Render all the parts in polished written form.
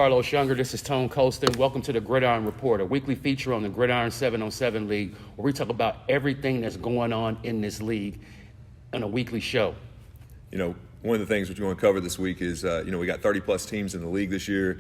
Carlos Younger. This is Tone Colston. Welcome to the Gridiron Report, a weekly feature on the Gridiron 7-on-7 League, where we talk about everything that's going on in this league on a weekly show. You know, one of the things we're going to cover this week is, we got 30-plus teams in the league this year.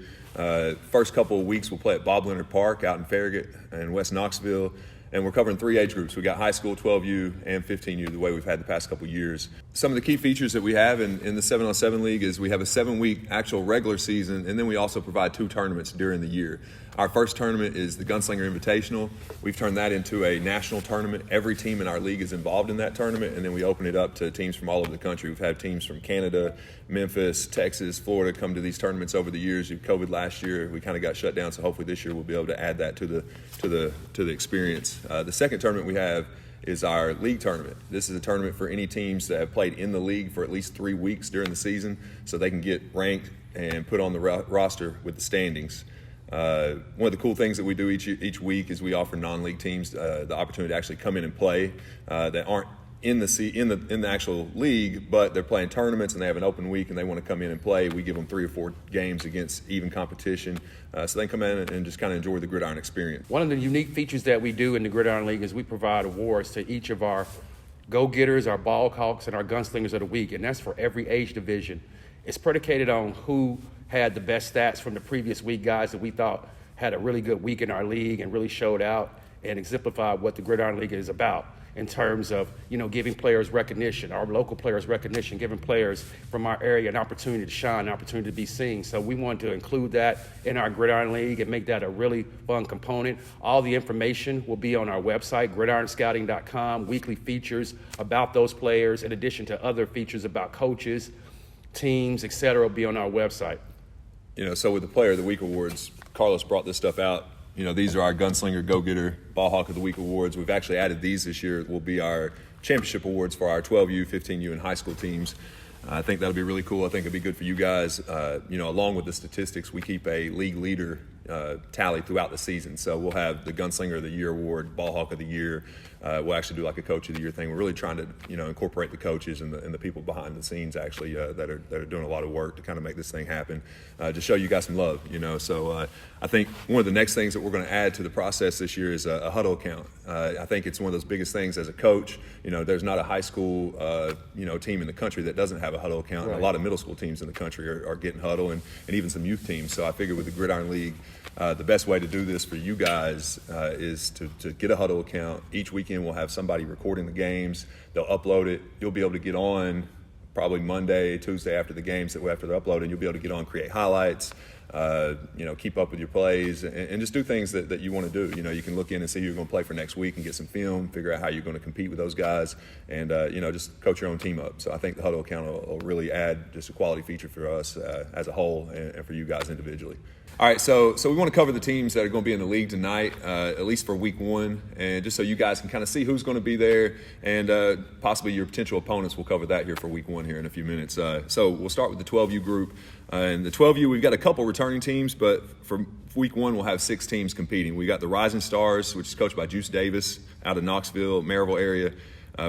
First couple of weeks we'll play at Bob Leonard Park out in Farragut and West Knoxville. And we're covering 3 age groups. We got high school, 12U, and 15U, the way we've had the past couple years. Some of the key features that we have in the 7-on-7 League is we have a 7-week actual regular season, and then we also provide 2 tournaments during the year. Our first tournament is the Gunslinger Invitational. We've turned that into a national tournament. Every team in our league is involved in that tournament, and then we open it up to teams from all over the country. We've had teams from Canada, Memphis, Texas, Florida come to these tournaments over the years. COVID last year, we kind of got shut down, so hopefully this year we'll be able to add that to the experience. The second tournament we have is our league tournament. This is a tournament for any teams that have played in the league for at least 3 weeks during the season, so they can get ranked and put on the roster with the standings. One of the cool things that we do each week is we offer non-league teams the opportunity to actually come in and play that aren't in the actual league, but they're playing tournaments and they have an open week and they want to come in and play. We give them 3 or 4 games against even competition, so they can come in and just kind of enjoy the Gridiron experience. One of the unique features that we do in the Gridiron League is we provide awards to each of our go-getters, our ball hawks, and our gunslingers of the week, and that's for every age division. It's predicated on who had the best stats from the previous week, guys that we thought had a really good week in our league and really showed out and exemplified what the Gridiron League is about in terms of, giving players recognition, our local players recognition, giving players from our area an opportunity to shine, an opportunity to be seen. So we want to include that in our Gridiron League and make that a really fun component. All the information will be on our website, gridironscouting.com, weekly features about those players, in addition to other features about coaches, teams, etc., will be on our website. So with the Player of the Week awards, Carlos brought this stuff out. These are our Gunslinger, Go-Getter, Ball Hawk of the Week awards. We've actually added these this year. Will be our championship awards for our 12U, 15U, and high school teams. I think that'll be really cool. I think it'll be good for you guys. Along with the statistics, we keep a league leader tally throughout the season. So we'll have the Gunslinger of the Year award, Ball Hawk of the Year. We'll actually do like a Coach of the Year thing. We're really trying to, incorporate the coaches and the people behind the scenes actually that are doing a lot of work to kind of make this thing happen. To show you guys some love, So I think one of the next things that we're going to add to the process this year is a huddle account. I think it's one of those biggest things as a coach. There's not a high school, team in the country that doesn't have a huddle account. Right. And a lot of middle school teams in the country are getting huddle and even some youth teams. So I figured with the Gridiron League, the best way to do this for you guys is to get a huddle account. Each weekend we'll have somebody recording the games. They'll upload it. You'll be able to get on probably Monday, Tuesday after the games, after they're uploaded, you'll be able to get on, create highlights, keep up with your plays, and just do things that you want to do. You can look in and see who you're going to play for next week and get some film, figure out how you're going to compete with those guys, and, just coach your own team up. So I think the huddle account will really add just a quality feature for us as a whole and for you guys individually. All right, so we want to cover the teams that are going to be in the league tonight, at least for week 1, and just so you guys can kind of see who's going to be there and possibly your potential opponents. We'll cover that here for week 1 here in a few minutes. So we'll start with the 12U group. And the 12U, we've got a couple returning teams, but for week 1, we'll have 6 teams competing. We got the Rising Stars, which is coached by Juice Davis out of Knoxville, Maryville area.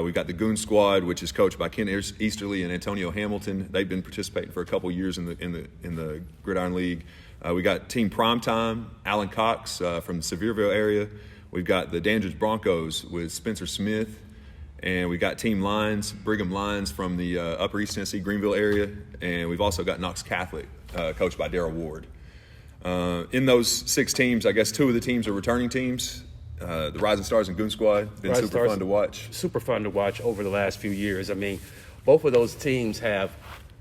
We've got the Goon Squad, which is coached by Ken Easterly and Antonio Hamilton. They've been participating for a couple years in the Gridiron League. We got Team Primetime, Alan Cox from the Sevierville area. We've got the Dandridge Broncos with Spencer Smith. And we got Team Lions, Brigham Lions from the Upper East Tennessee, Greenville area. And we've also got Knox Catholic, coached by Darrell Ward. In those 6 teams, I guess 2 of the teams are returning teams. The Rising Stars and Goon Squad, been super fun to watch. Super fun to watch over the last few years. I mean, both of those teams have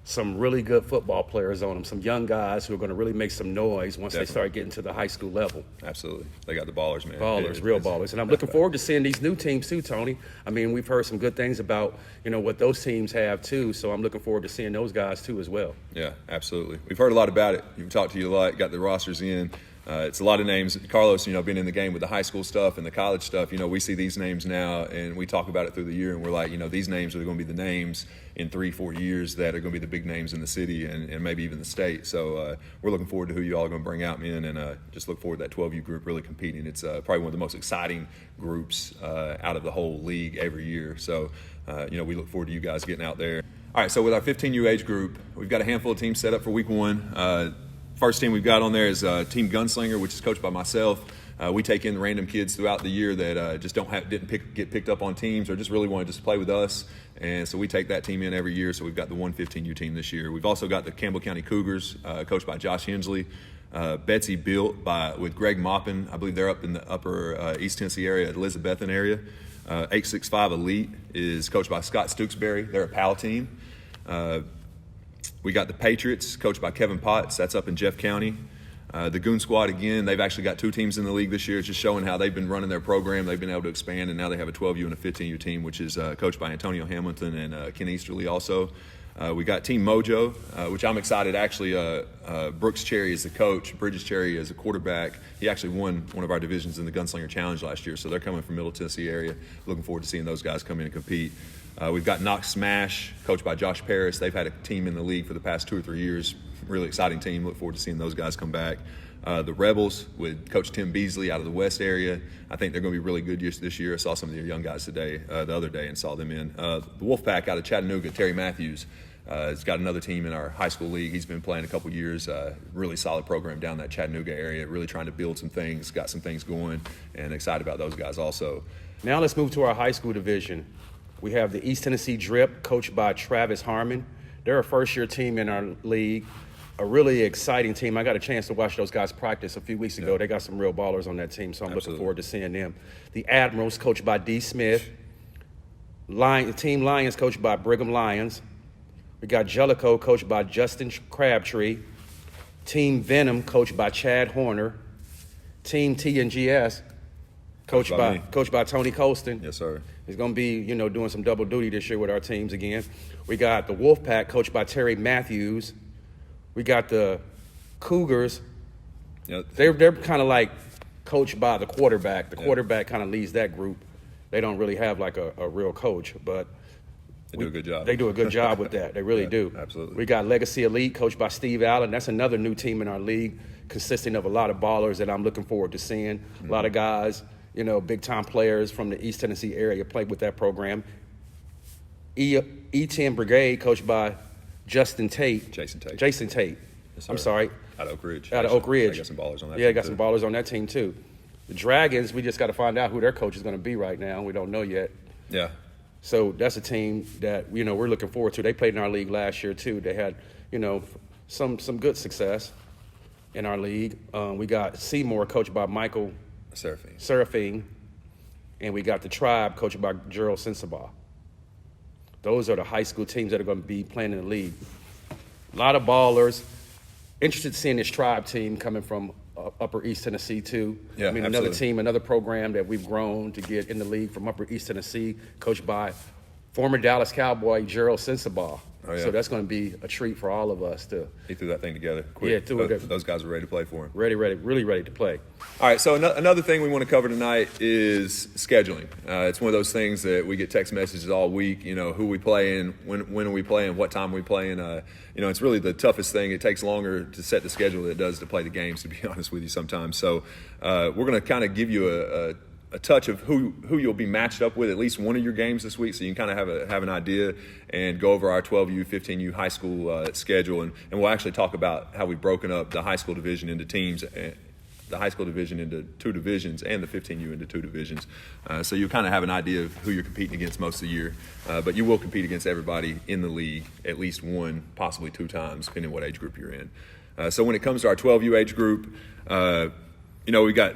some really good football players on them, some young guys who are going to really make some noise once they start getting to the high school level. Absolutely. They got the ballers, man. Real ballers. And I'm looking forward to seeing these new teams too, Tony. I mean, we've heard some good things about, what those teams have too, so I'm looking forward to seeing those guys too as well. Yeah, absolutely. We've heard a lot about it. We've talked to you a lot, got the rosters in. It's a lot of names. Carlos, being in the game with the high school stuff and the college stuff, we see these names now and we talk about it through the year and we're like, these names are going to be the names in 3-4 years that are going to be the big names in the city and maybe even the state. So we're looking forward to who you all are going to bring out, man, and just look forward to that 12U group really competing. It's probably one of the most exciting groups out of the whole league every year. So, we look forward to you guys getting out there. All right, so with our 15U age group, we've got a handful of teams set up for week 1. First team we've got on there is Team Gunslinger, which is coached by myself. We take in random kids throughout the year that just didn't get picked up on teams or just really wanted to play with us. And so we take that team in every year. So we've got the 115U team this year. We've also got the Campbell County Cougars, coached by Josh Hensley. Betsy Built with Greg Maupin. I believe they're up in the upper East Tennessee area, Elizabethton area. 865 Elite is coached by Scott Stooksbury. They're a PAL team. We got the Patriots, coached by Kevin Potts. That's up in Jeff County. The Goon Squad, again, they've actually got 2 teams in the league this year. It's just showing how they've been running their program. They've been able to expand, and now they have a 12U and a 15U team, which is coached by Antonio Hamilton and Ken Easterly also. We got Team Mojo, which I'm excited. Actually, Brooks Cherry is the coach. Bridges Cherry is a quarterback. He actually won one of our divisions in the Gunslinger Challenge last year, so they're coming from Middle Tennessee area. Looking forward to seeing those guys come in and compete. We've got Knox Smash, coached by Josh Parris. They've had a team in the league for the past 2 or 3 years. Really exciting team. Look forward to seeing those guys come back. The Rebels with Coach Tim Beasley out of the West area. I think they're going to be really good this year. I saw some of the young guys today, the other day, and saw them in. The Wolfpack out of Chattanooga, Terry Matthews. He's got another team in our high school league. He's been playing a couple years. Really solid program down that Chattanooga area. Really trying to build some things, got some things going, and excited about those guys also. Now let's move to our high school division. We have the East Tennessee Drip, coached by Travis Harmon. They're a first-year team in our league. A really exciting team. I got a chance to watch those guys practice a few weeks ago. Yeah. They got some real ballers on that team, so I'm looking forward to seeing them. The Admirals, coached by D. Smith. Team Lions, coached by Brigham Lions. We got Jellicoe, coached by Justin Crabtree. Team Venom, coached by Chad Horner. Team TNGS, coached by Tony Colston. Yes, sir. He's going to be, doing some double duty this year with our teams again. We got the Wolfpack, coached by Terry Matthews. We got the Cougars. Yep. They're kind of like coached by the quarterback. The quarterback kind of leads that group. They don't really have like a real coach, but they do a good job. They do a good job with that. They really do. Absolutely. We got Legacy Elite, coached by Steve Allen. That's another new team in our league, consisting of a lot of ballers that I'm looking forward to seeing. Mm-hmm. A lot of guys, big-time players from the East Tennessee area played with that program. E10 Brigade, coached by Jason Tate. Yes, I'm sorry. Out of Oak Ridge. Out of Oak Ridge. They got some ballers on that team. Yeah, got some ballers on that team, too. The Dragons, we just got to find out who their coach is going to be right now. We don't know yet. Yeah. So that's a team that, we're looking forward to. They played in our league last year, too. They had, some good success in our league. We got Seymour, coached by Michael Serafine. And we got the Tribe, coached by Gerald Sensabaugh. Those are the high school teams that are going to be playing in the league. A lot of ballers. Interested in seeing this Tribe team coming from Upper East Tennessee, too. Yeah, Another team, another program that we've grown to get in the league from Upper East Tennessee, coached by former Dallas Cowboy Gerald Sensabaugh. Oh, yeah. So that's going to be a treat for all of us to. He threw that thing together quick. Yeah, those guys are ready to play for him. Really ready to play. All right, so another thing we want to cover tonight is scheduling. It's one of those things that we get text messages all week, who we play in, when are we playing, what time we playing. It's really the toughest thing. It takes longer to set the schedule than it does to play the games, to be honest with you sometimes. So we're going to kind of give you a touch of who you'll be matched up with at least one of your games this week, so you can kind of have an idea and go over our 12U, 15U high school schedule, and we'll actually talk about how we've broken up the high school division into teams, the high school division into 2 divisions, and the 15U into 2 divisions. So you kind of have an idea of who you're competing against most of the year, but you will compete against everybody in the league at least 1, possibly 2 times, depending on what age group you're in. So when it comes to our 12U age group, we got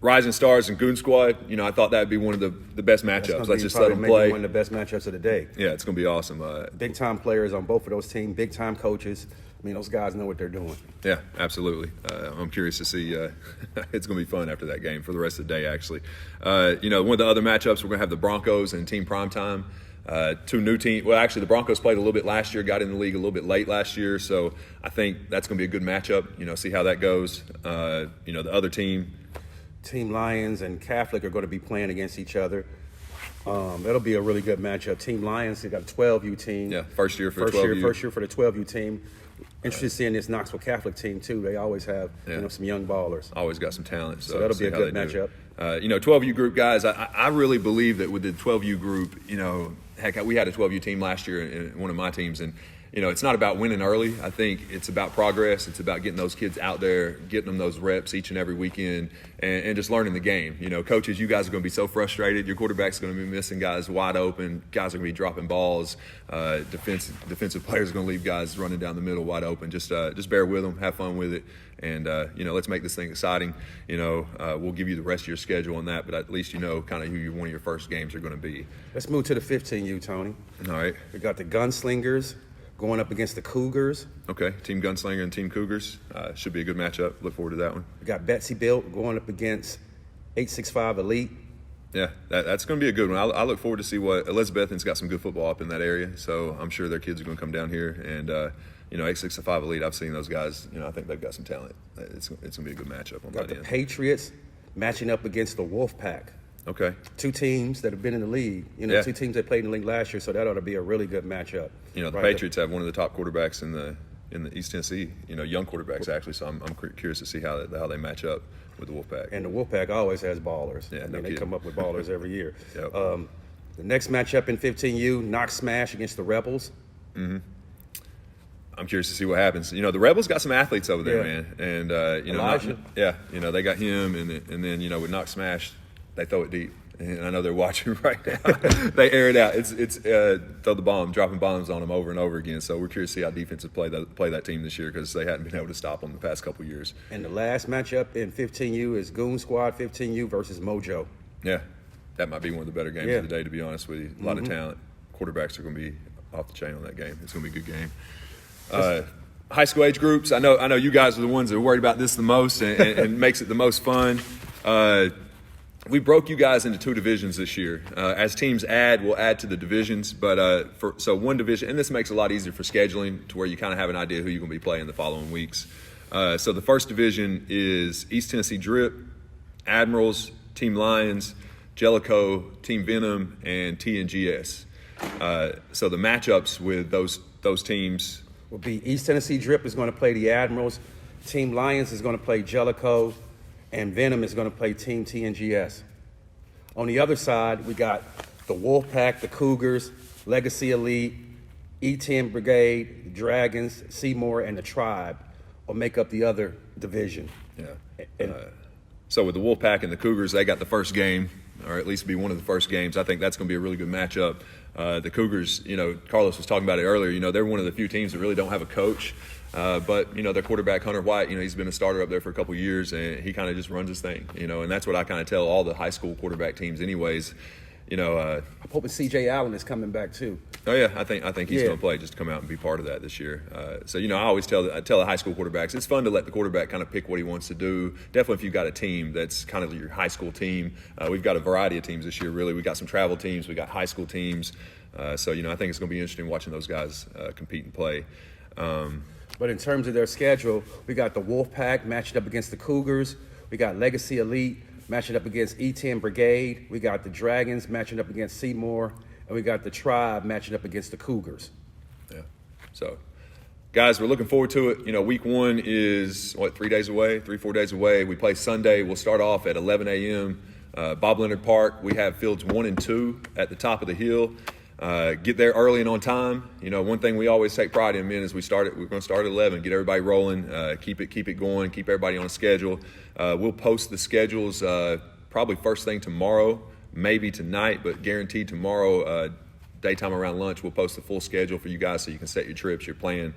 Rising Stars and Goon Squad. I thought that would be one of the best matchups. Let's just let them play. One of the best matchups of the day. Yeah, it's going to be awesome. Big-time players on both of those teams, big-time coaches. Those guys know what they're doing. Yeah, absolutely. I'm curious to see. It's going to be fun after that game for the rest of the day, actually. One of the other matchups, we're going to have the Broncos and Team Primetime. 2 new teams. Well, actually, the Broncos played a little bit last year, got in the league a little bit late last year, so I think that's going to be a good matchup. See how that goes. The other team. Team Lions and Catholic are going to be playing against each other. That'll be a really good matchup. Team Lions, they got a 12U team. Yeah, first year for the 12U. First year for the 12U team. Interested in seeing this Knoxville Catholic team, too. They always have some young ballers. Always got some talent. So that'll be a good matchup. 12U group guys, I really believe that with the 12U group, heck, we had a 12U team last year in one of my teams, and it's not about winning early. I think it's about progress. It's about getting those kids out there, getting them those reps each and every weekend, and just learning the game. Coaches, you guys are going to be so frustrated. Your quarterback's going to be missing guys wide open. Guys are going to be dropping balls. Defensive players are going to leave guys running down the middle wide open. Just bear with them, have fun with it, and let's make this thing exciting. We'll give you the rest of your schedule on that, but at least kind of who one of your first games are going to be. Let's move to the 15U, Tony. All right. We got the Gunslingers going up against the Cougars. Okay, Team Gunslinger and Team Cougars. Should be a good matchup. Look forward to that one. We got Betsy Built going up against 865 Elite. Yeah, that's going to be a good one. I look forward to see what Elizabethton's got some good football up in that area, so I'm sure their kids are going to come down here. And 865 Elite, I've seen those guys. I think they've got some talent. It's going to be a good matchup on Got that the end. Patriots matching up against the Wolfpack. Okay. Two teams that have been in the league. Yeah. Two teams that played in the league last year, so that ought to be a really good matchup. The Patriots have one of the top quarterbacks in the East Tennessee. Young quarterbacks actually. So I'm curious to see how they match up with the Wolfpack. And the Wolfpack always has ballers. Yeah, they come up with ballers every year. Yep. The next matchup in 15U, Knox Smash against the Rebels. Mm-hmm. I'm curious to see what happens. The Rebels got some athletes over there, man. And Elijah. They got him, and then with Knox Smash, they throw it deep. And I know they're watching right now. They air it out. It's throw the bomb, dropping bombs on them over and over again. So we're curious to see how defensive play that team this year, because they hadn't been able to stop them the past couple of years. And the last matchup in 15U is Goon Squad 15U versus Mojo. Yeah, that might be one of the better games of the day, to be honest with you. A lot of talent. Quarterbacks are going to be off the chain on that game. It's going to be a good game. High school age groups. I know you guys are the ones that are worried about this the most and makes it the most fun. We broke you guys into two divisions this year. As teams we'll add to the divisions. But so one division, and this makes it a lot easier for scheduling, to where you kind of have an idea who you're going to be playing the following weeks. So the first division is East Tennessee Drip, Admirals, Team Lions, Jellicoe, Team Venom, and TNGS. So the matchups with those teams will be East Tennessee Drip is going to play the Admirals, Team Lions is going to play Jellicoe, and Venom is going to play Team TNGS. On the other side, we got the Wolfpack, the Cougars, Legacy Elite, E10 Brigade, the Dragons, Seymour, and the Tribe will make up the other division. Yeah. So with the Wolfpack and the Cougars, they got the first game, or at least be one of the first games. I think that's going to be a really good matchup. The Cougars, Carlos was talking about it earlier. They're one of the few teams that really don't have a coach. But their quarterback, Hunter White, he's been a starter up there for a couple of years, and he kind of just runs his thing, and that's what I kind of tell all the high school quarterback teams anyways. I'm hoping C.J. Allen is coming back too. Oh yeah, I think he's going to play, just to come out and be part of that this year. So I always tell the high school quarterbacks, it's fun to let the quarterback kind of pick what he wants to do. Definitely if you've got a team that's kind of your high school team. We've got a variety of teams this year. Really, we got some travel teams, we got high school teams. So I think it's going to be interesting watching those guys compete and play. But in terms of their schedule, we got the Wolfpack matching up against the Cougars. We got Legacy Elite matching up against E10 Brigade. We got the Dragons matching up against Seymour. And we got the Tribe matching up against the Cougars. Yeah. So, guys, we're looking forward to it. Week one is, 4 days away? We play Sunday. We'll start off at 11 a.m. Bob Leonard Park. We have fields 1 and 2 at the top of the hill. Get there early and on time. One thing we always take pride in, men, is we're going to start at 11, get everybody rolling, keep it going, keep everybody on a schedule. We'll post the schedules probably first thing tomorrow, maybe tonight, but guaranteed tomorrow, daytime around lunch, we'll post the full schedule for you guys so you can set your trips, your plan.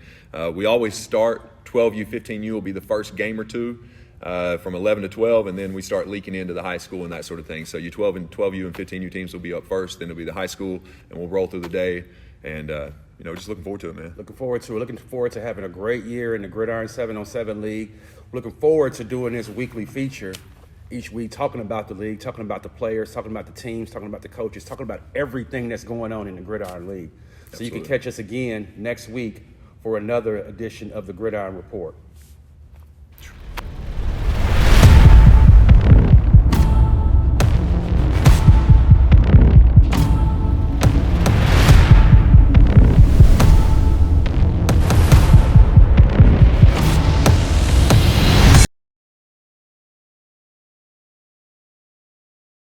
We always start 12U, 15U will be the first game or two. From 11 to 12, and then we start leaking into the high school and that sort of thing. So 12U and 15U teams will be up first, then it'll be the high school, and we'll roll through the day. And, just looking forward to it, man. Looking forward to having a great year in the Gridiron 7-on-7 League. Looking forward to doing this weekly feature each week, talking about the league, talking about the players, talking about the teams, talking about the coaches, talking about everything that's going on in the Gridiron League. So you can catch us again next week for another edition of the Gridiron Report.